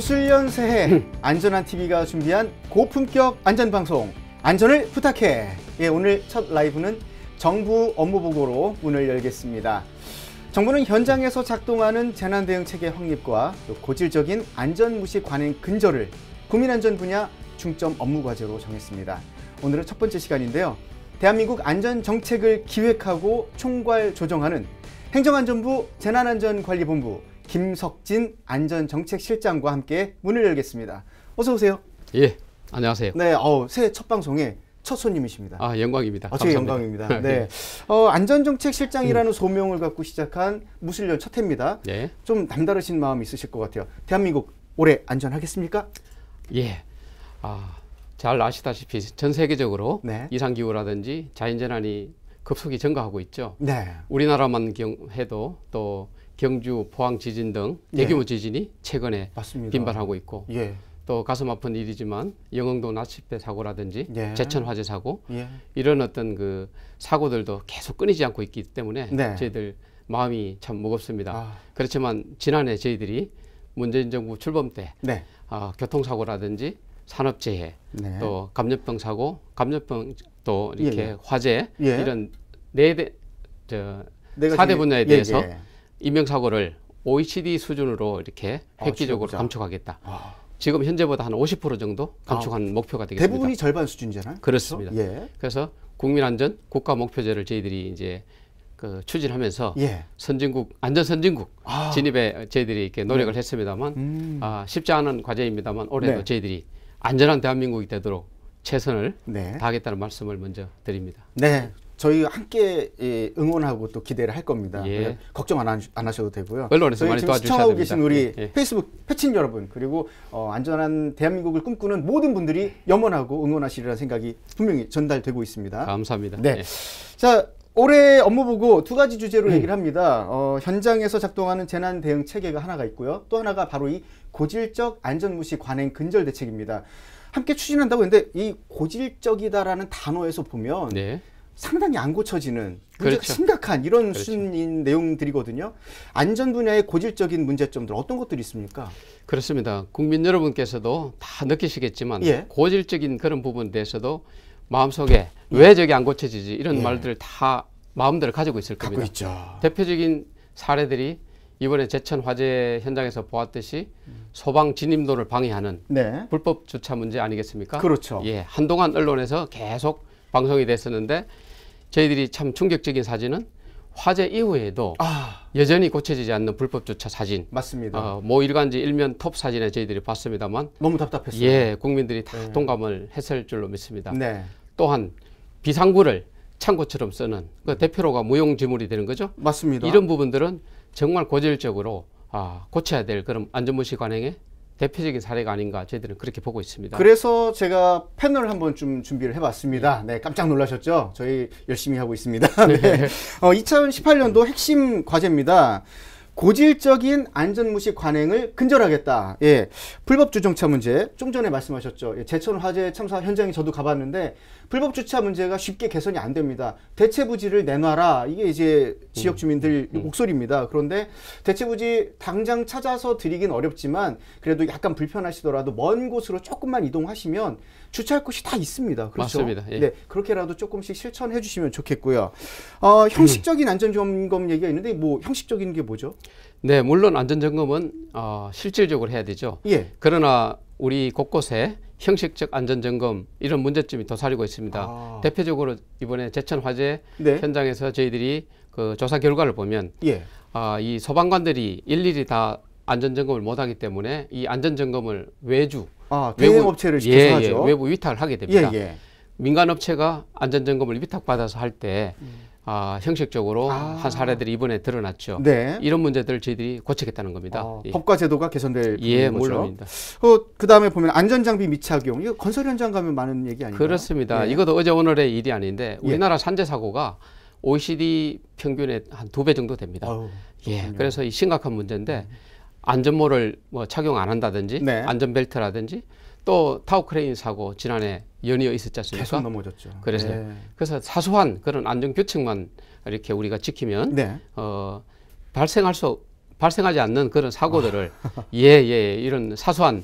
무술년 새해 안전한 TV가 준비한 고품격 안전방송 안전을 부탁해. 예, 오늘 첫 라이브는 정부 업무보고로 문을 열겠습니다. 정부는 현장에서 작동하는 재난대응체계 확립과 또 고질적인 안전무시 관행 근절을 국민안전 분야 중점 업무과제로 정했습니다. 오늘은 첫 번째 시간인데요. 대한민국 안전정책을 기획하고 총괄 조정하는 행정안전부 재난안전관리본부 김석진 안전정책실장과 함께 문을 열겠습니다. 어서 오세요. 예, 안녕하세요. 네, 새해 첫 방송에 첫 손님이십니다. 아, 영광입니다. 제 영광입니다. 네, 안전정책실장이라는 소명을 갖고 시작한 무술년 첫 해입니다. 예. 좀 남다르신 마음이 있으실 것 같아요. 대한민국 올해 안전하겠습니까? 예. 잘 아시다시피 전 세계적으로 네. 이상기후라든지 자연재난이 급속히 증가하고 있죠. 네. 우리나라만 해도 또 경주, 포항 지진 등 대규모 지진이 최근에 맞습니다. 빈발하고 있고 예. 또 가슴 아픈 일이지만 영흥도 납치배 사고라든지 예. 제천 화재 사고 예. 이런 어떤 그 사고들도 계속 끊이지 않고 있기 때문에 네. 저희들 마음이 참 무겁습니다. 아. 그렇지만 지난해 저희들이 문재인 정부 출범 때 네. 교통사고라든지 산업재해 네. 또 감염병 사고, 감염병 또 이렇게 예. 화재 예. 이런 네 가지- 4대 분야에 대해서 예. 인명사고를 OECD 수준으로 이렇게 획기적으로 진짜? 감축하겠다. 아. 지금 현재보다 한 50% 정도 감축한 목표가 되겠습니다. 대부분이 절반 수준이잖아요. 그렇습니다. 그렇죠? 예. 그래서 국민안전 국가목표제를 저희들이 이제 추진하면서 예. 선진국 안전 선진국 아. 진입에 저희들이 이렇게 노력을 했습니다만 쉽지 않은 과제입니다만 올해도 네. 저희들이 안전한 대한민국이 되도록 최선을 네. 다하겠다는 말씀을 먼저 드립니다. 네. 저희 함께 응원하고 또 기대를 할 겁니다. 예. 걱정 안 하셔도 되고요. 언론에서 저희 많이 지금 도와주셔야 시청하고 됩니다. 계신 우리 예. 페이스북 패친 여러분 그리고 안전한 대한민국을 꿈꾸는 모든 분들이 염원하고 응원하시리라는 생각이 분명히 전달되고 있습니다. 감사합니다. 네. 예. 자, 올해 업무 보고 두 가지 주제로 얘기를 합니다. 현장에서 작동하는 재난 대응 체계가 하나가 있고요. 또 하나가 바로 이 고질적 안전무시 관행 근절 대책입니다. 함께 추진한다고 했는데 이 고질적이다라는 단어에서 보면 네. 상당히 안 고쳐지는 문제가 그렇죠. 심각한 이런 그렇죠. 수준인 내용들이거든요. 안전 분야의 고질적인 문제점들 어떤 것들이 있습니까? 그렇습니다. 국민 여러분께서도 다 느끼시겠지만 예. 고질적인 그런 부분에 대해서도 마음속에 왜 저게 안 고쳐지지 이런 예. 말들을 다 마음대로 가지고 있을 갖고 겁니다. 있죠. 대표적인 사례들이 이번에 제천 화재 현장에서 보았듯이 소방 진입로를 방해하는 네. 불법 주차 문제 아니겠습니까? 그렇죠. 예, 한동안 언론에서 계속 방송이 됐었는데 저희들이 참 충격적인 사진은 화재 이후에도 여전히 고쳐지지 않는 불법 주차 사진. 맞습니다. 모 일간지 일면 톱 사진에 저희들이 봤습니다만 너무 답답했어요. 예, 국민들이 다 동감을 했을 줄로 믿습니다. 네. 또한 비상구를 창고처럼 쓰는 그 대표로가 무용지물이 되는 거죠. 맞습니다. 이런 부분들은 정말 고질적으로 고쳐야 될 그런 안전무시 관행의 대표적인 사례가 아닌가 저희들은 그렇게 보고 있습니다. 그래서 제가 패널을 한번 좀 준비를 해봤습니다. 네, 깜짝 놀라셨죠? 저희 열심히 하고 있습니다. 네. 2018년도 핵심 과제입니다. 고질적인 안전무시 관행을 근절하겠다. 예, 불법 주정차 문제 좀 전에 말씀하셨죠. 예, 제천 화재 참사 현장에 저도 가봤는데 불법 주차 문제가 쉽게 개선이 안 됩니다. 대체부지를 내놔라. 이게 이제 지역 주민들 목소리입니다. 그런데 대체부지 당장 찾아서 드리긴 어렵지만 그래도 약간 불편하시더라도 먼 곳으로 조금만 이동하시면 주차할 곳이 다 있습니다. 그렇죠? 맞습니다. 예. 네, 그렇게라도 조금씩 실천해 주시면 좋겠고요. 형식적인 안전점검 얘기가 있는데 뭐 형식적인 게 뭐죠? 네, 물론 안전점검은 실질적으로 해야 되죠. 예. 그러나 우리 곳곳에 형식적 안전점검 이런 문제점이 도사리고 있습니다. 대표적으로 이번에 제천 화재 네. 현장에서 저희들이 그 조사 결과를 보면 예. 이 소방관들이 일일이 다 안전점검을 못하기 때문에 이 안전점검을 외주 대행 업체를 시켜서 하죠. 외부 위탁을 하게 됩니다. 예, 예. 민간 업체가 안전점검을 위탁받아서 할 때 형식적으로 한 사례들이 이번에 드러났죠. 네. 이런 문제들을 저희들이 고치겠다는 겁니다. 예. 법과 제도가 개선될 예, 거죠. 물론입니다. 그 다음에 보면 안전장비 미착용. 이거 건설 현장 가면 많은 얘기 아닌가요? 그렇습니다. 예. 이것도 어제 오늘의 일이 아닌데 우리나라 산재 사고가 OECD 평균의 한 2배 정도 됩니다. 예, 그래서 이 심각한 문제인데 안전모를 뭐 착용 안 한다든지 네. 안전벨트라든지 또 타워크레인 사고 지난해 연이어 있었지 않습니까? 계속 넘어졌죠. 그래서 네. 그래서 사소한 그런 안전 규칙만 이렇게 우리가 지키면 네. 발생하지 않는 그런 사고들을 이런 사소한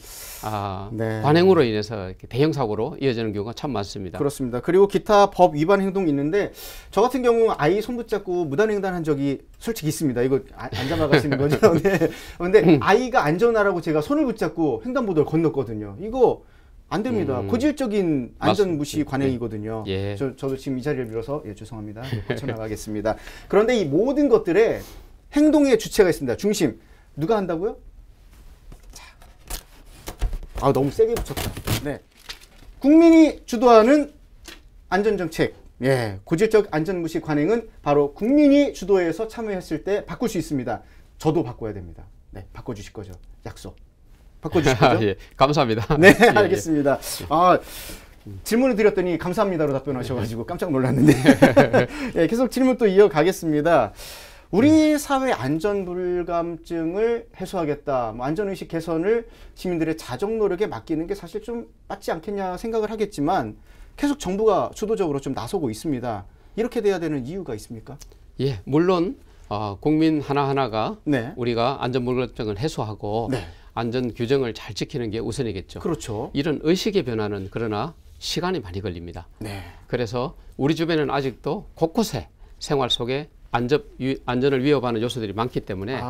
네. 관행으로 인해서 이렇게 대형 사고로 이어지는 경우가 참 많습니다. 그렇습니다. 그리고 기타 법 위반 행동이 있는데 저 같은 경우 아이 손 붙잡고 무단횡단한 적이 솔직히 있습니다. 이거 안 잡아가시는 거죠? 네. 근데 아이가 안전하라고 제가 손을 붙잡고 횡단보도를 건넜거든요. 이거 안 됩니다. 고질적인 안전 무시 관행이거든요. 예. 저도 지금 이 자리를 빌어서 죄송합니다. 고쳐나가겠습니다. 그런데 이 모든 것들에 행동의 주체가 있습니다. 중심. 누가 한다고요? 자. 너무 세게 붙였다. 네. 국민이 주도하는 안전정책. 예. 고질적 안전무시 관행은 바로 국민이 주도해서 참여했을 때 바꿀 수 있습니다. 저도 바꿔야 됩니다. 네. 바꿔주실 거죠. 약속. 바꿔주실 거죠? 예, 감사합니다. 네, 알겠습니다. 질문을 드렸더니 감사합니다로 답변하셔가지고 깜짝 놀랐는데 예, 계속 질문 또 이어가겠습니다. 우리 사회 안전불감증을 해소하겠다, 안전의식 개선을 시민들의 자정 노력에 맡기는 게 사실 좀 맞지 않겠냐 생각을 하겠지만 계속 정부가 주도적으로 좀 나서고 있습니다. 이렇게 돼야 되는 이유가 있습니까? 예, 물론 국민 하나하나가 네. 우리가 안전불감증을 해소하고 네. 안전 규정을 잘 지키는 게 우선이겠죠. 그렇죠. 이런 의식의 변화는 그러나 시간이 많이 걸립니다. 네. 그래서 우리 주변에는 아직도 곳곳에 생활 속에 안전을 위협하는 요소들이 많기 때문에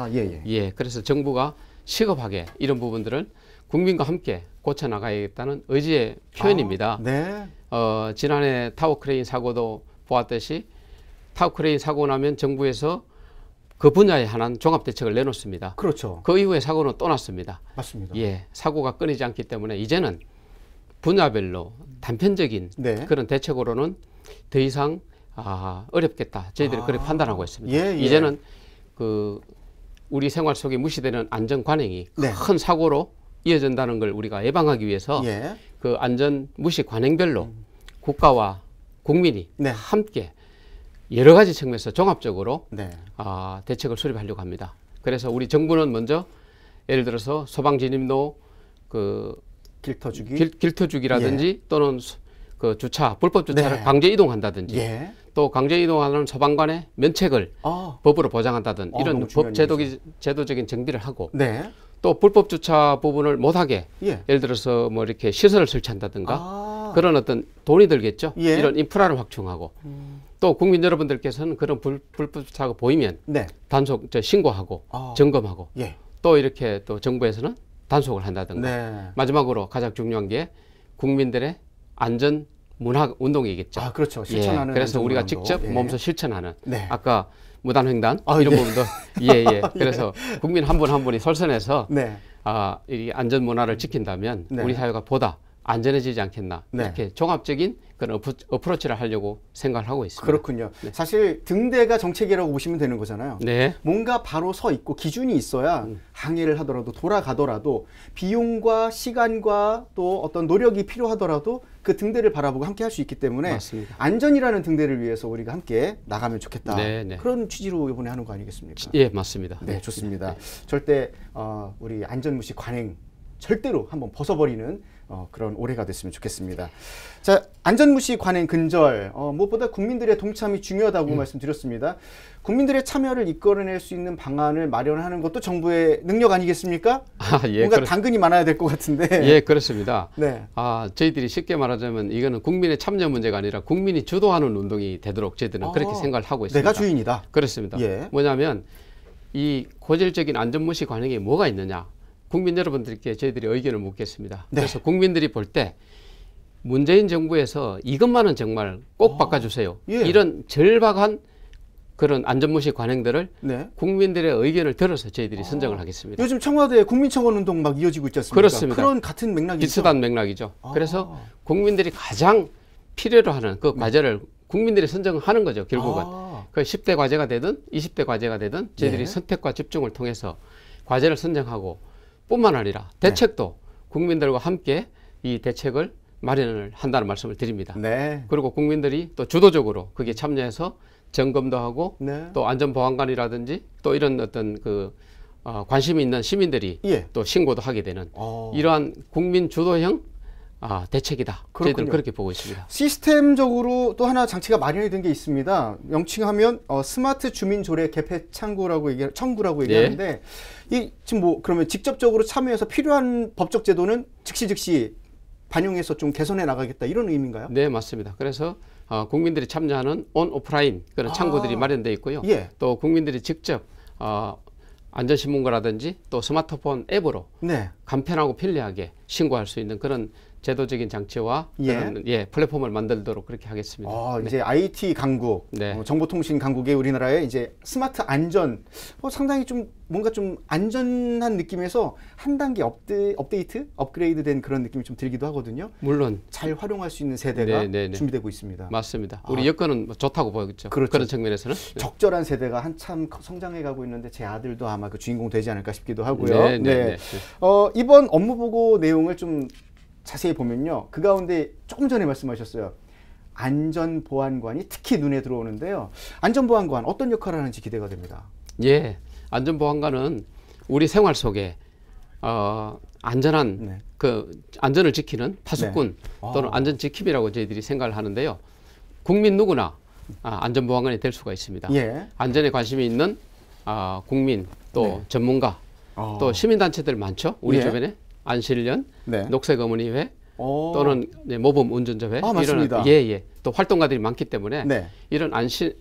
예, 그래서 정부가 시급하게 이런 부분들을 국민과 함께 고쳐나가야겠다는 의지의 표현입니다. 네. 지난해 타워크레인 사고도 보았듯이 타워크레인 사고 나면 정부에서 그 분야에 한한 종합대책을 내놓습니다. 그렇죠. 그 이후에 사고는 또 났습니다. 맞습니다. 예, 사고가 끊이지 않기 때문에 이제는 분야별로 단편적인 네. 그런 대책으로는 더 이상 어렵겠다. 저희들이 그렇게 판단하고 있습니다. 예. 이제는 그 우리 생활 속에 무시되는 안전 관행이 네. 큰 사고로 이어진다는 걸 우리가 예방하기 위해서 예. 그 안전 무시 관행별로 국가와 국민이 네. 함께 여러 가지 측면에서 종합적으로 네. 대책을 수립하려고 합니다. 그래서 우리 정부는 먼저 예를 들어서 소방진입로 그 길터주기라든지 또는 그 주차 불법 주차를 네. 강제 이동한다든지 예. 또 강제 이동하는 소방관의 면책을 법으로 보장한다든 이런 법 제도적인 정비를 하고 네. 또 불법 주차 부분을 못하게 예. 예를 들어서 뭐 이렇게 시설을 설치한다든가 그런 어떤 돈이 들겠죠. 예. 이런 인프라를 확충하고 또 국민 여러분들께서는 그런 불법 주차가 보이면 네. 단속 신고하고 점검하고 예. 또 이렇게 또 정부에서는 단속을 한다든가 네. 마지막으로 가장 중요한 게 국민들의 안전 문화 운동이겠죠. 그렇죠. 실천하는. 예, 그래서 우리가 운동. 직접 예. 몸소 실천하는 네. 아까 무단횡단 이런 부분도 예. 그래서 국민 한 분 한 분이 솔선해서 네. 이 안전 문화를 지킨다면 네. 우리 사회가 보다 안전해지지 않겠나 네. 이렇게 종합적인 그런 어프로치를 하려고 생각을 하고 있습니다. 그렇군요. 네. 사실 등대가 정책이라고 보시면 되는 거잖아요. 네. 뭔가 바로 서 있고 기준이 있어야 항해를 하더라도 돌아가더라도 비용과 시간과 또 어떤 노력이 필요하더라도 그 등대를 바라보고 함께 할 수 있기 때문에 맞습니다. 안전이라는 등대를 위해서 우리가 함께 나가면 좋겠다. 네, 네. 그런 취지로 이번에 하는 거 아니겠습니까? 예, 맞습니다. 네, 좋습니다. 절대 우리 안전무시 관행 절대로 한번 벗어버리는 그런 올해가 됐으면 좋겠습니다. 자, 안전무시 관행 근절, 무엇보다 국민들의 동참이 중요하다고 말씀드렸습니다. 국민들의 참여를 이끌어낼 수 있는 방안을 마련하는 것도 정부의 능력 아니겠습니까? 예, 뭔가 당근이 많아야 될 것 같은데. 예, 그렇습니다. 네. 저희들이 쉽게 말하자면 이거는 국민의 참여 문제가 아니라 국민이 주도하는 운동이 되도록 저희들은 그렇게 생각을 하고 있습니다. 내가 주인이다. 그렇습니다. 예. 뭐냐면 이 고질적인 안전무시 관행이 뭐가 있느냐? 국민 여러분들께 저희들이 의견을 묻겠습니다. 네. 그래서 국민들이 볼 때 문재인 정부에서 이것만은 정말 꼭 바꿔주세요. 예. 이런 절박한 그런 안전무시 관행들을 네. 국민들의 의견을 들어서 저희들이 선정을 하겠습니다. 요즘 청와대 국민청원 운동 막 이어지고 있지 않습니까? 그렇습니다. 그런 같은 맥락이죠. 비슷한 맥락이죠. 그래서 국민들이 가장 필요로 하는 그 과제를 국민들이 선정하는 거죠. 결국은. 그 10대 과제가 되든 20대 과제가 되든 저희들이 선택과 집중을 통해서 과제를 선정하고 뿐만 아니라 대책도 국민들과 함께 이 대책을 마련을 한다는 말씀을 드립니다. 네. 그리고 국민들이 또 주도적으로 거기에 참여해서 점검도 하고 네. 또 안전보안관이라든지 또 이런 어떤 그 관심이 있는 시민들이 예. 또 신고도 하게 되는 이러한 국민 주도형 대책이다. 그렇군요. 저희들은 그렇게 보고 있습니다. 시스템적으로 또 하나 장치가 마련이 된 게 있습니다. 명칭하면 스마트 주민 조례 개폐 청구라고 얘기하는데 이 지금 뭐 그러면 직접적으로 참여해서 필요한 법적 제도는 즉시 반영해서 좀 개선해 나가겠다 이런 의미인가요? 네, 맞습니다. 그래서 국민들이 참여하는 온 오프라인 그런 창구들이 마련되어 있고요. 예. 또 국민들이 직접 안전신문고라든지 또 스마트폰 앱으로 네. 간편하고 편리하게 신고할 수 있는 그런 제도적인 장치와 그런 플랫폼을 만들도록 그렇게 하겠습니다. 이제 IT 강국, 네. 정보통신 강국의 우리나라의 이제 스마트 안전, 상당히 좀 뭔가 좀 안전한 느낌에서 한 단계 업그레이드된 그런 느낌이 좀 들기도 하거든요. 물론 잘 활용할 수 있는 세대가 준비되고 있습니다. 맞습니다. 우리 여건은 좋다고 보겠죠. 그렇죠. 그런 측면에서는 적절한 세대가 한참 성장해가고 있는데 제 아들도 아마 그 주인공 되지 않을까 싶기도 하고요. 네. 이번 업무 보고 내용을 좀 자세히 보면요. 그 가운데 조금 전에 말씀하셨어요. 안전보안관이 특히 눈에 들어오는데요. 안전보안관 어떤 역할을 하는지 기대가 됩니다. 예, 안전보안관은 우리 생활 속에 안전한 그 안전을 지키는 파수꾼 또는 안전지킴이라고 저희들이 생각을 하는데요. 국민 누구나 안전보안관이 될 수가 있습니다. 안전에 관심이 있는 국민 또 전문가 또 시민단체들 많죠. 우리 주변에 안실련, 녹색어머니회 또는 모범 운전자회 맞습니다. 이런 또 활동가들이 많기 때문에 이런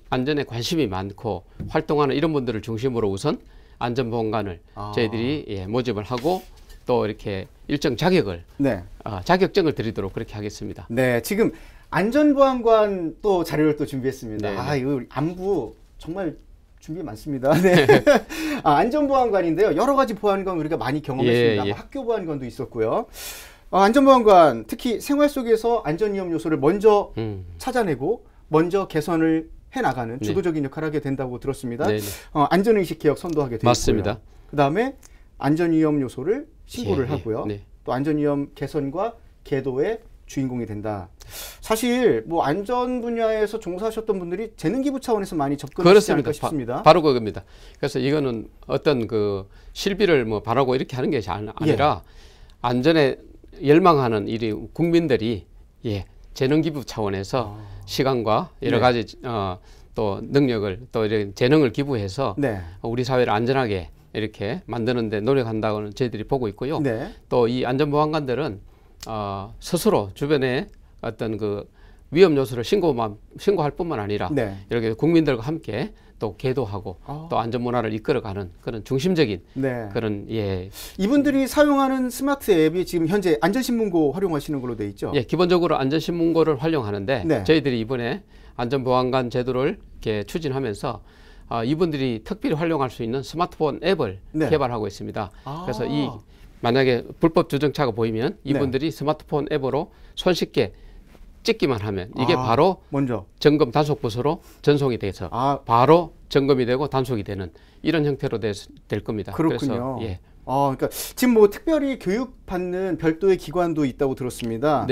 안전에 관심이 많고 활동하는 이런 분들을 중심으로 우선 안전보안관을 저희들이 모집을 하고 또 이렇게 일정 자격을 자격증을 드리도록 그렇게 하겠습니다. 네, 지금 안전보안관 또 자료를 또 준비했습니다. 이거 안부 정말 준비 많습니다. 네. 안전보안관인데요. 여러 가지 보안관 우리가 많이 경험했습니다. 학교 보안관도 있었고요. 안전보안관 특히 생활 속에서 안전위험 요소를 먼저 찾아내고 먼저 개선을 해나가는 주도적인 역할을 하게 된다고 들었습니다. 안전의식 개혁 선도하게 되어 있고요. 그다음에 안전위험 요소를 신고를 하고요. 또 안전위험 개선과 계도의 주인공이 된다. 사실 뭐 안전 분야에서 종사하셨던 분들이 재능 기부 차원에서 많이 접근하시지 않을까 싶습니다. 바로 그겁니다. 그래서 이거는 어떤 그 실비를 뭐 바라고 이렇게 하는 게 아니라 안전에 열망하는 이 국민들이 재능 기부 차원에서 시간과 여러 가지 또 능력을 또 이런 재능을 기부해서 우리 사회를 안전하게 이렇게 만드는 데 노력한다고는 저희들이 보고 있고요. 또 이 안전보안관들은 스스로 주변에 어떤 그 위험 요소를 신고할 뿐만 아니라 이렇게 국민들과 함께 또 계도하고 또 안전 문화를 이끌어가는 그런 중심적인 그런 이분들이 사용하는 스마트 앱이 지금 현재 안전신문고 활용하시는 걸로 돼 있죠? 기본적으로 안전신문고를 활용하는데 저희들이 이번에 안전보안관 제도를 이렇게 추진하면서 이분들이 특별히 활용할 수 있는 스마트폰 앱을 개발하고 있습니다. 그래서 만약에 불법 주정차가 보이면 이분들이 스마트폰 앱으로 손쉽게 찍기만 하면 이게 바로 먼저 점검 단속 부서로 전송이 돼서 바로 점검이 되고 단속이 되는 이런 형태로 될 겁니다. 그렇군요. 그래서 그러니까 지금 뭐 특별히 교육받는 별도의 기관도 있다고 들었습니다.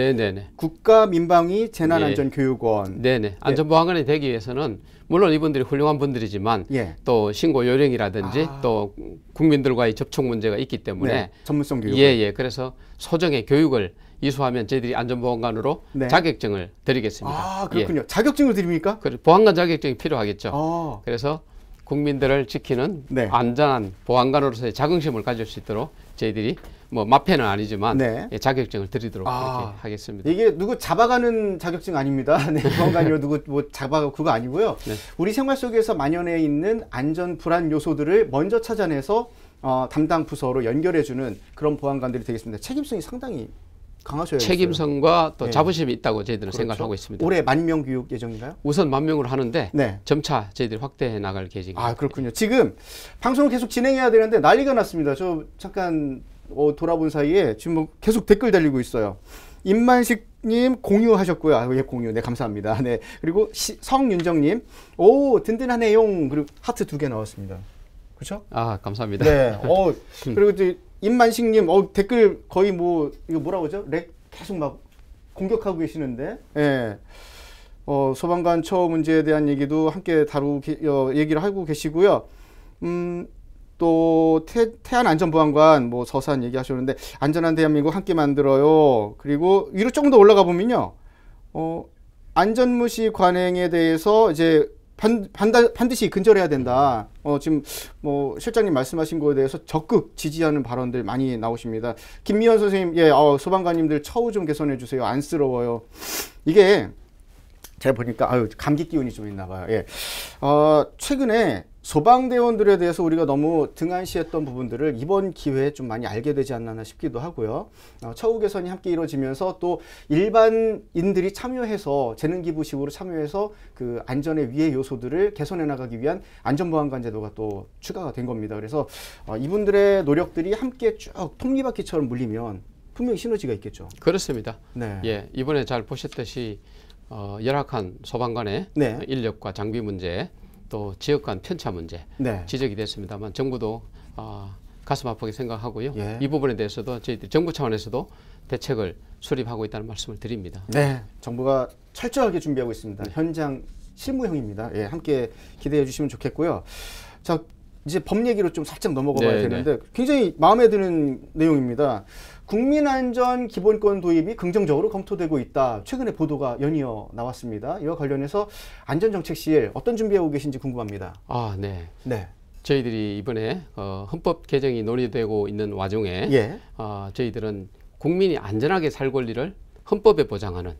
국가민방위 재난안전교육원. 안전보안관이 되기 위해서는 물론 이분들이 훌륭한 분들이지만 또 신고 요령이라든지 또 국민들과의 접촉 문제가 있기 때문에 전문성 교육. 그래서 소정의 교육을 이수하면 저희들이 안전보안관으로 자격증을 드리겠습니다. 그렇군요. 자격증을 드립니까? 보안관 자격증이 필요하겠죠. 그래서 국민들을 지키는 안전한 보안관으로서의 자긍심을 가질 수 있도록 저희들이 뭐 마패는 아니지만 자격증을 드리도록 그렇게 하겠습니다. 이게 누구 잡아가는 자격증 아닙니다. 보안관이요 누구 뭐 잡아가고 그거 아니고요. 우리 생활 속에서 만연해 있는 안전 불안 요소들을 먼저 찾아내서 담당 부서로 연결해주는 그런 보안관들이 되겠습니다. 책임성이 상당히 강하셔야겠어요. 책임성과 또 자부심이 있다고 저희들은 생각하고 있습니다. 올해 10,000명 교육 예정인가요? 우선 10,000명으로 하는데 점차 저희들이 확대해 나갈 계획입니다. 그렇군요. 지금 방송을 계속 진행해야 되는데 난리가 났습니다. 저 잠깐 돌아본 사이에 지금 뭐 계속 댓글 달리고 있어요. 임만식님 공유하셨고요. 공유. 감사합니다. 그리고 성윤정님, 든든하네용. 그리고 하트 2개 나왔습니다. 그렇죠? 감사합니다. 그리고 또 임만식님, 댓글 거의 뭐 이거 뭐라고 하죠? 계속 막 공격하고 계시는데, 소방관 처우 문제에 대한 얘기도 함께 얘기를 하고 계시고요. 또 태안안전보안관 뭐 서산 얘기하셨는데 안전한 대한민국 함께 만들어요. 그리고 위로 조금 더 올라가 보면요. 안전무시 관행에 대해서 이제 반드시 근절해야 된다. 지금 뭐 실장님 말씀하신 거에 대해서 적극 지지하는 발언들 많이 나오십니다. 김미연 선생님, 예, 소방관님들 처우 좀 개선해 주세요. 안쓰러워요. 이게 제가 보니까 감기 기운이 좀 있나 봐요. 예. 최근에 소방대원들에 대해서 우리가 너무 등한시했던 부분들을 이번 기회에 좀 많이 알게 되지 않나 싶기도 하고요. 처우 개선이 함께 이루어지면서 또 일반인들이 참여해서 재능기부식으로 참여해서 그 안전의 위의 요소들을 개선해 나가기 위한 안전보안관 제도가 또 추가가 된 겁니다. 그래서 이분들의 노력들이 함께 쭉 톱니바퀴처럼 물리면 분명히 시너지가 있겠죠. 그렇습니다. 네. 예, 이번에 잘 보셨듯이 열악한 소방관의 네. 인력과 장비 문제, 또 지역 간 편차 문제 네. 지적이 됐습니다만 정부도 가슴 아프게 생각하고요. 예. 이 부분에 대해서도 저희들 정부 차원에서도 대책을 수립하고 있다는 말씀을 드립니다. 네, 정부가 철저하게 준비하고 있습니다. 현장 실무형입니다. 예, 함께 기대해 주시면 좋겠고요. 자, 이제 법 얘기로 좀 살짝 넘어가 봐야 되는데 굉장히 마음에 드는 내용입니다. 국민안전기본권 도입이 긍정적으로 검토되고 있다. 최근에 보도가 연이어 나왔습니다. 이와 관련해서 안전정책실 어떤 준비하고 계신지 궁금합니다. 네. 네. 저희들이 이번에 헌법 개정이 논의되고 있는 와중에 예. 저희들은 국민이 안전하게 살 권리를 헌법에 보장하는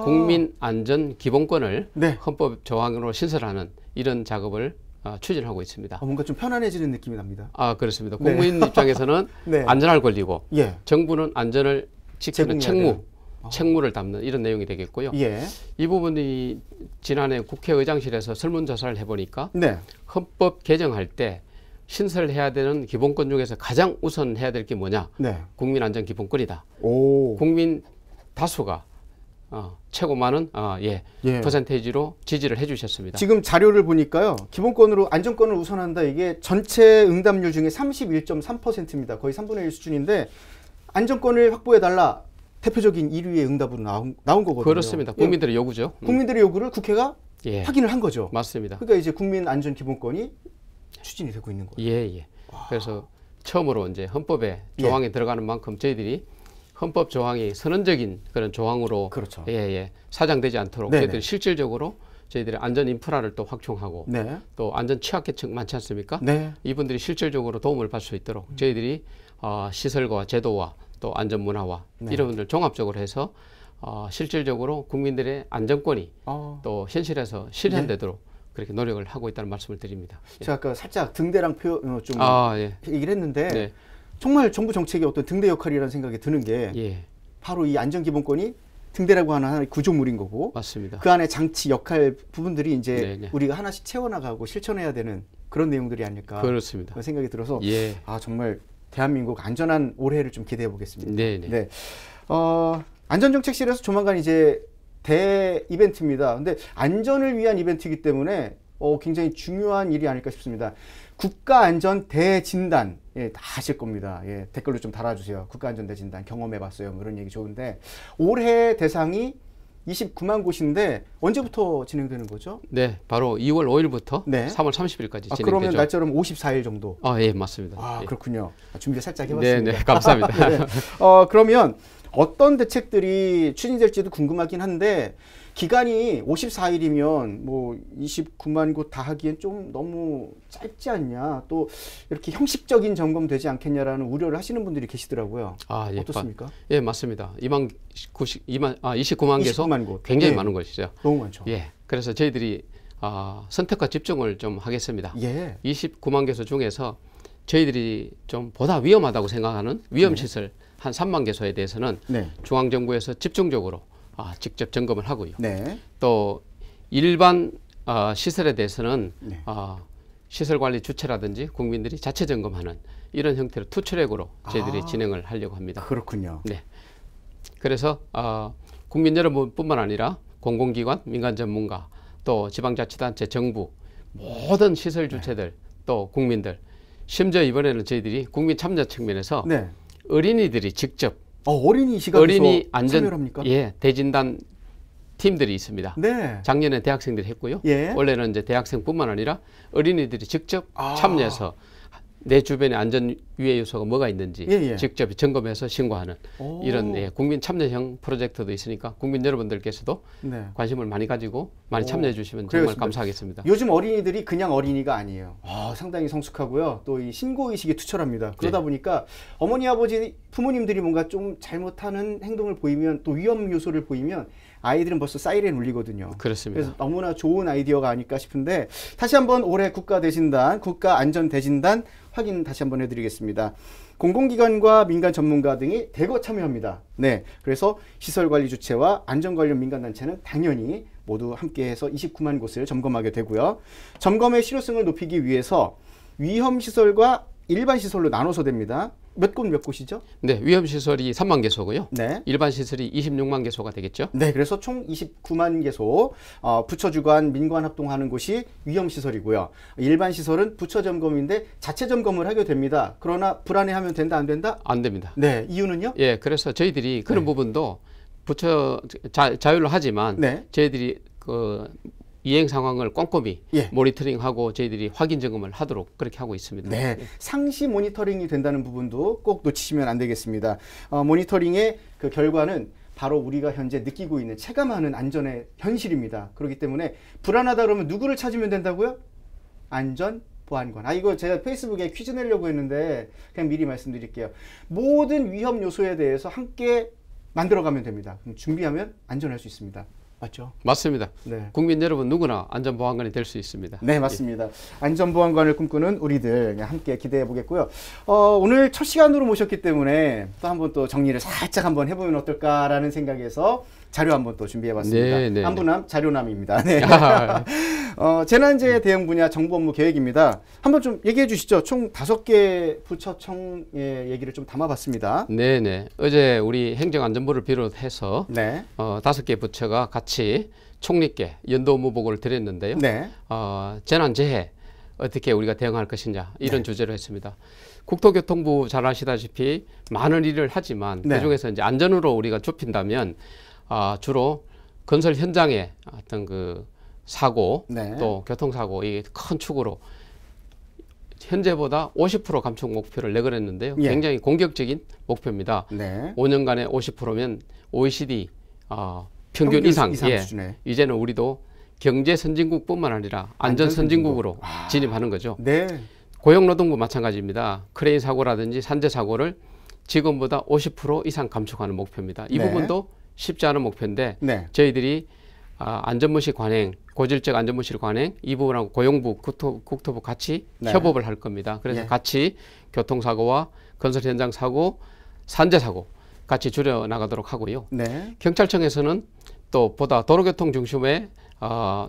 국민안전기본권을 네. 헌법 조항으로 신설하는 이런 작업을 추진하고 있습니다. 뭔가 좀 편안해지는 느낌이 납니다. 그렇습니다. 국민 입장에서는 네. 안전할 권리고 예. 정부는 안전을 지키는 제공해야 책무를 담는 이런 내용이 되겠고요. 예. 이 부분이 지난해 국회의장실에서 설문조사를 해보니까 네. 헌법 개정할 때 신설해야 되는 기본권 중에서 가장 우선 해야 될 게 뭐냐? 네. 국민안전기본권이다. 오. 국민 다수가 최고 많은 퍼센테이지로 지지를 해주셨습니다. 지금 자료를 보니까요. 기본권으로 안전권을 우선한다. 이게 전체 응답률 중에 31.3%입니다. 거의 3분의 1 수준인데 안전권을 확보해달라. 대표적인 1위의 응답으로 나온 거거든요. 그렇습니다. 국민들의 요구죠. 국민들의 요구를 국회가 확인을 한 거죠. 맞습니다. 그러니까 이제 국민안전기본권이 추진이 되고 있는 거예요. 예. 그래서 처음으로 이제 헌법에 조항에 들어가는 만큼 저희들이 헌법 조항이 선언적인 그런 조항으로 그렇죠. 사장되지 않도록 저희들이 실질적으로 저희들의 안전 인프라를 또 확충하고 또 안전 취약계층 많지 않습니까? 이분들이 실질적으로 도움을 받을 수 있도록 저희들이 시설과 제도와 또 안전 문화와 이런 분들 종합적으로 해서 실질적으로 국민들의 안전권이 또 현실에서 실현되도록 그렇게 노력을 하고 있다는 말씀을 드립니다. 제가 아까 살짝 등대랑 좀 얘기를 했는데 정말 정부 정책의 어떤 등대 역할이라는 생각이 드는 게 바로 이 안전기본권이 등대라고 하는 하나의 구조물인 거고 맞습니다. 그 안에 장치 역할 부분들이 이제 우리가 하나씩 채워나가고 실천해야 되는 그런 내용들이 아닐까 그렇습니다. 그런 생각이 들어서 정말 대한민국 안전한 올해를 좀 기대해 보겠습니다. 네. 안전정책실에서 조만간 이제 대 이벤트입니다. 근데 안전을 위한 이벤트이기 때문에 굉장히 중요한 일이 아닐까 싶습니다. 국가안전 대진단 다 하실 겁니다. 댓글로 좀 달아주세요. 국가안전 대진단 경험해봤어요. 뭐 이런 얘기 좋은데 올해 대상이 29만 곳인데 언제부터 진행되는 거죠? 네, 바로 2월 5일부터 3월 30일까지 진행되죠. 그러면 날짜로는 54일 정도? 맞습니다. 그렇군요. 준비 살짝 해봤습니다. 네, 감사합니다. 그러면 어떤 대책들이 추진될지도 궁금하긴 한데 기간이 54일이면 뭐 29만 곳 다 하기엔 좀 너무 짧지 않냐, 또 이렇게 형식적인 점검 되지 않겠냐라는 우려를 하시는 분들이 계시더라고요. 어떻습니까? 맞습니다. 29만 개소 곳. 굉장히 많은 것이죠. 너무 많죠. 그래서 저희들이 선택과 집중을 좀 하겠습니다. 29만 개소 중에서 저희들이 좀 보다 위험하다고 생각하는 위험시설 한 3만 개소에 대해서는 중앙정부에서 집중적으로 직접 점검을 하고요. 또 일반 시설에 대해서는 시설관리 주체라든지 국민들이 자체 점검하는 이런 형태로 투트랙으로 저희들이 진행을 하려고 합니다. 그렇군요. 그래서 국민 여러분뿐만 아니라 공공기관, 민간 전문가, 또 지방자치단체, 정부 모든 시설 주체들 또 국민들, 심지어 이번에는 저희들이 국민 참여 측면에서 어린이들이 직접 어린이 안전 참여합니까? 대진단 팀들이 있습니다. 작년에 대학생들이 했고요. 올해는 이제 대학생뿐만 아니라 어린이들이 직접 참여해서 내 주변에 안전 위해 요소가 뭐가 있는지 예, 예. 직접 점검해서 신고하는 오. 이런 예, 국민 참여형 프로젝트도 있으니까 국민 여러분들께서도 네. 관심을 많이 가지고 많이 오. 참여해 주시면 그렇습니다. 정말 감사하겠습니다. 요즘 어린이들이 그냥 어린이가 아니에요. 상당히 성숙하고요. 또 이 신고의식이 투철합니다. 그러다 네. 보니까 어머니, 아버지, 부모님들이 뭔가 좀 잘못하는 행동을 보이면 또 위험 요소를 보이면 아이들은 벌써 사이렌 울리거든요. 그렇습니다. 그래서 너무나 좋은 아이디어가 아닐까 싶은데 다시 한번 올해 국가대진단, 국가안전대진단 확인 다시 한번 해드리겠습니다. 공공기관과 민간 전문가 등이 대거 참여합니다. 네, 그래서 시설관리 주체와 안전 관련 민간단체는 당연히 모두 함께해서 29만 곳을 점검하게 되고요. 점검의 실효성을 높이기 위해서 위험시설과 일반 시설로 나눠서 됩니다. 몇 곳이죠? 네, 위험시설이 3만 개소고요. 네. 일반 시설이 26만 개소가 되겠죠. 네, 그래서 총 29만 개소, 부처 주관, 민관 합동하는 곳이 위험시설이고요. 일반 시설은 부처 점검인데 자체 점검을 하게 됩니다. 그러나 불안해하면 된다, 안 된다? 안 됩니다. 네, 이유는요? 예, 그래서 저희들이 그런 네. 부분도 부처 자율로 하지만 네. 저희들이 그 이행 상황을 꼼꼼히 예. 모니터링하고 저희들이 확인 점검을 하도록 그렇게 하고 있습니다. 네, 상시 모니터링이 된다는 부분도 꼭 놓치시면 안 되겠습니다. 모니터링의 그 결과는 바로 우리가 현재 느끼고 있는 체감하는 안전의 현실입니다. 그렇기 때문에 불안하다 그러면 누구를 찾으면 된다고요? 안전보안관. 이거 제가 페이스북에 퀴즈 내려고 했는데 그냥 미리 말씀드릴게요. 모든 위험 요소에 대해서 함께 만들어가면 됩니다. 그럼 준비하면 안전할 수 있습니다. 맞죠? 맞습니다. 네. 국민 여러분 누구나 안전보안관이 될 수 있습니다. 네, 맞습니다. 안전보안관을 꿈꾸는 우리들 함께 기대해 보겠고요. 오늘 첫 시간으로 모셨기 때문에 또 한번 또 정리를 살짝 한번 해보면 어떨까라는 생각에서 자료 한번 또 준비해 봤습니다. 네, 네, 안부남, 자료남입니다. 네. 아, 재난재해 대응 분야 정보업무 계획입니다. 한번 좀 얘기해 주시죠. 총 5개 부처청의 얘기를 좀 담아봤습니다. 네네. 어제 우리 행정안전부를 비롯해서 네. 5개 부처가 같이 총리께 연도 업무 보고를 드렸는데요. 네. 재난재해 어떻게 우리가 대응할 것이냐 이런 네. 주제로 했습니다. 국토교통부 잘 아시다시피 많은 일을 하지만 네. 그중에서 이제 안전으로 우리가 좁힌다면 주로 건설 현장의 어떤 그 사고 네. 또 교통사고 이게 큰 축으로 현재보다 50% 감축 목표를 내걸었는데요. 예. 굉장히 공격적인 목표입니다. 네. 5년간에 50%면 OECD 평균 이상. 예. 수준에. 이제는 우리도 경제 선진국뿐만 아니라 안전 선진국으로 진입하는 거죠. 네. 고용노동부 마찬가지입니다. 크레인 사고라든지 산재 사고를 지금보다 50% 이상 감축하는 목표입니다. 이 네. 부분도 쉽지 않은 목표인데 네. 저희들이 안전무시 관행, 고질적 안전무실 관행 이 부분하고 고용부, 국토부 같이 네. 협업을 할 겁니다. 그래서 예. 같이 교통사고와 건설 현장 사고, 산재 사고 같이 줄여 나가도록 하고요. 네. 경찰청에서는 또 보다 도로교통 중심의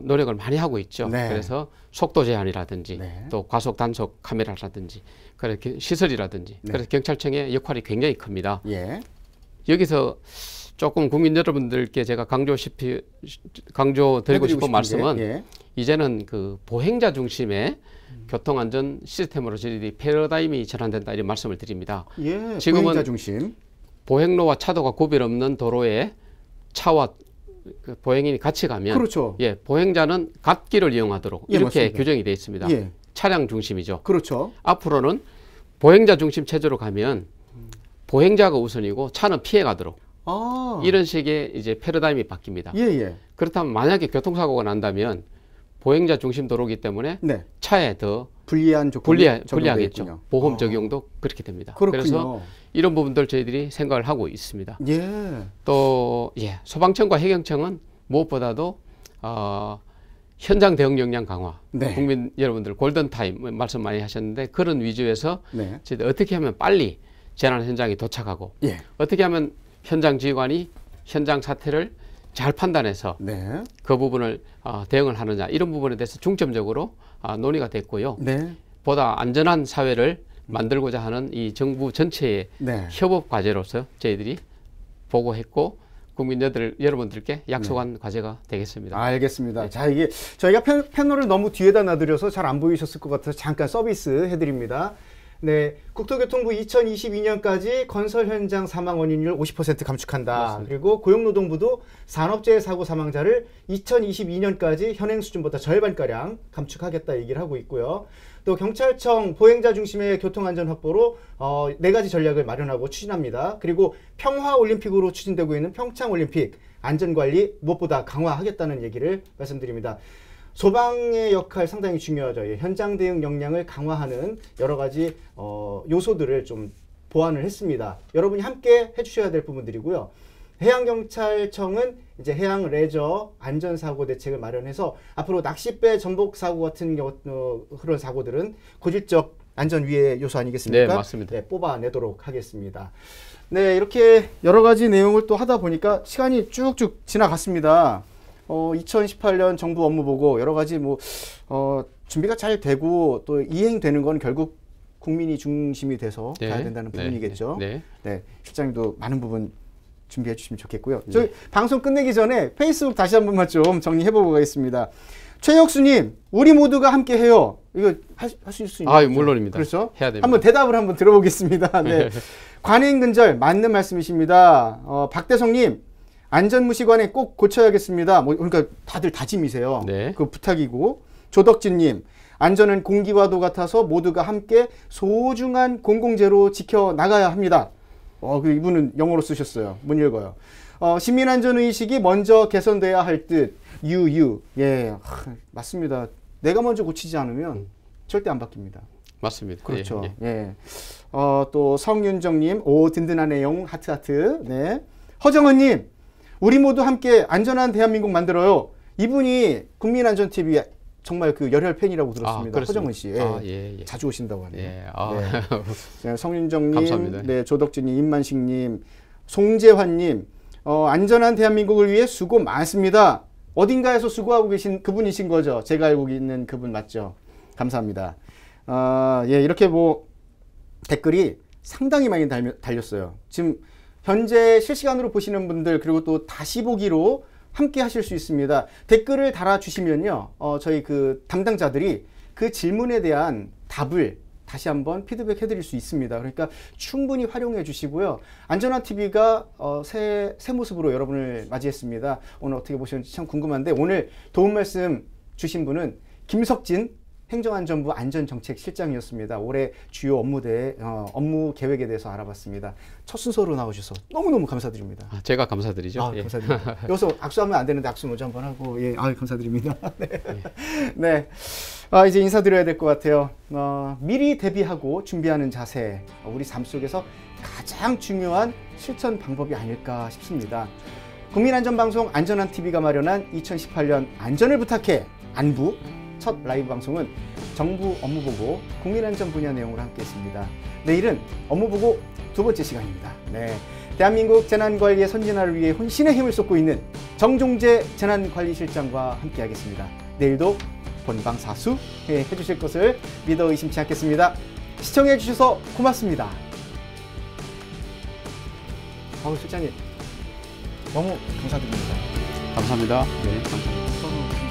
노력을 많이 하고 있죠. 네. 그래서 속도 제한이라든지 네. 또 과속 단속 카메라라든지 그렇게 시설이라든지 네. 그래서 경찰청의 역할이 굉장히 큽니다. 예. 여기서 조금 국민 여러분들께 제가 강조드리고 싶은 말씀은 예. 이제는 그 보행자 중심의 교통안전 시스템으로 저희들이 패러다임이 전환된다 이런 말씀을 드립니다. 예. 지금은 보행자 중심. 보행로와 차도가 구별 없는 도로에 차와 그 보행인이 같이 가면 그렇죠. 예, 보행자는 갓길을 이용하도록 예, 이렇게 맞습니다. 규정이 되어 있습니다. 예. 차량 중심이죠. 그렇죠. 앞으로는 보행자 중심 체제로 가면 보행자가 우선이고 차는 피해 가도록 이런 식의 이제 패러다임이 바뀝니다. 예, 예. 그렇다면 만약에 교통사고가 난다면 보행자 중심 도로이기 때문에 네. 차에 더 불리한 조건이 불리하겠죠. 적용되어 보험 있군요. 적용도 그렇게 됩니다. 그렇군요. 그래서 이런 부분들 저희들이 생각을 하고 있습니다. 예. 또 소방청과 해경청은 무엇보다도 현장 대응 역량 강화, 네. 국민 여러분들 골든타임 말씀 많이 하셨는데 그런 위주에서 네. 저희들 어떻게 하면 빨리 재난 현장에 도착하고 예. 어떻게 하면 현장 지휘관이 현장 사태를 잘 판단해서 네. 그 부분을 대응을 하느냐 이런 부분에 대해서 중점적으로 논의가 됐고요. 네. 보다 안전한 사회를 만들고자 하는 이 정부 전체의 네. 협업 과제로서 저희들이 보고했고 국민 여러분들께 약속한 과제가 되겠습니다. 알겠습니다. 네. 자, 이게 저희가 패널을 너무 뒤에다 놔드려서 잘 안 보이셨을 것 같아서 잠깐 서비스 해드립니다. 네, 국토교통부 2022년까지 건설 현장 사망 원인율 50% 감축한다. 맞습니다. 그리고 고용노동부도 산업재해 사고 사망자를 2022년까지 현행 수준보다 절반가량 감축하겠다 얘기를 하고 있고요. 또 경찰청 보행자 중심의 교통안전 확보로 4가지 전략을 마련하고 추진합니다. 그리고 평화올림픽으로 추진되고 있는 평창올림픽 안전관리 무엇보다 강화하겠다는 얘기를 말씀드립니다. 소방의 역할 상당히 중요하죠. 현장 대응 역량을 강화하는 여러 가지 요소들을 좀 보완을 했습니다. 여러분이 함께 해주셔야 될 부분들이고요. 해양경찰청은 이제 해양 레저 안전사고 대책을 마련해서 앞으로 낚싯배 전복 사고 같은 그런 사고들은 고질적 안전 위해 요소 아니겠습니까? 네, 맞습니다. 네, 뽑아내도록 하겠습니다. 네, 이렇게 여러 가지 내용을 또 하다 보니까 시간이 쭉쭉 지나갔습니다. 2018년 정부 업무 보고 여러 가지 준비가 잘 되고 또 이행되는 건 결국 국민이 중심이 돼서 네. 가야 된다는 부분이겠죠. 네. 네, 실장님도 많은 부분 준비해 주시면 좋겠고요. 저희 방송 끝내기 전에 페이스북 다시 한 번만 좀 정리해보고 가겠습니다. 최혁수님, 우리 모두가 함께 해요. 이거 하실 수 있나요? 물론입니다. 그렇죠? 해야 됩니다. 한번 대답을 한번 들어보겠습니다. 네. 관행근절 맞는 말씀이십니다. 박대성님, 안전무시관에 꼭 고쳐야겠습니다. 그러니까 다들 다짐이세요. 네. 그 부탁이고. 조덕진님, 안전은 공기와도 같아서 모두가 함께 소중한 공공재로 지켜나가야 합니다. 이분은 영어로 쓰셨어요. 못 읽어요. 시민안전의식이 먼저 개선돼야 할 듯. 예, 맞습니다. 내가 먼저 고치지 않으면 절대 안 바뀝니다. 맞습니다. 그렇죠. 예. 예. 또 성윤정님, 든든한 내용 하트. 네. 허정은님, 우리 모두 함께 안전한 대한민국 만들어요. 이분이 국민안전TV 정말 그 열혈 팬이라고 들었습니다. 허정은 씨. 예. 자주 오신다고 하네요. 예. 네. 성윤정님, 감사합니다. 네, 조덕진님, 임만식님, 송재환님, 안전한 대한민국을 위해 수고 많습니다. 어딘가에서 수고하고 계신 그분이신 거죠. 제가 알고 있는 그분 맞죠. 감사합니다. 예, 이렇게 댓글이 상당히 많이 달렸어요. 지금 현재 실시간으로 보시는 분들 그리고 또 다시 보기로 함께 하실 수 있습니다. 댓글을 달아주시면요, 저희 그 담당자들이 그 질문에 대한 답을 다시 한번 피드백 해드릴 수 있습니다. 그러니까 충분히 활용해 주시고요. 안전한 TV가 새 모습으로 여러분을 맞이했습니다. 오늘 어떻게 보셨는지 참 궁금한데, 오늘 도움 말씀 주신 분은 김석진 행정안전부 안전정책실장이었습니다. 올해 주요 업무 계획에 대해서 알아봤습니다. 첫 순서로 나오셔서 너무너무 감사드립니다. 제가 감사드리죠. 예. 감사드립니다. 여기서 악수하면 안 되는데 악수 먼저 한번 하고, 예, 감사드립니다. 네. 네. 이제 인사드려야 될 것 같아요. 미리 대비하고 준비하는 자세, 우리 삶 속에서 가장 중요한 실천 방법이 아닐까 싶습니다. 국민안전방송 안전한 TV가 마련한 2018년 안전을 부탁해 안부 첫 라이브 방송은 정부 업무보고 국민안전 분야 내용으로 함께했습니다. 내일은 업무보고 두 번째 시간입니다. 네, 대한민국 재난관리의 선진화를 위해 혼신의 힘을 쏟고 있는 정종재 재난관리실장과 함께하겠습니다. 내일도 본방사수 해주실 것을 믿어 의심치 않겠습니다. 시청해 주셔서 고맙습니다. 실장님 너무 감사드립니다. 감사합니다. 네, 감사합니다.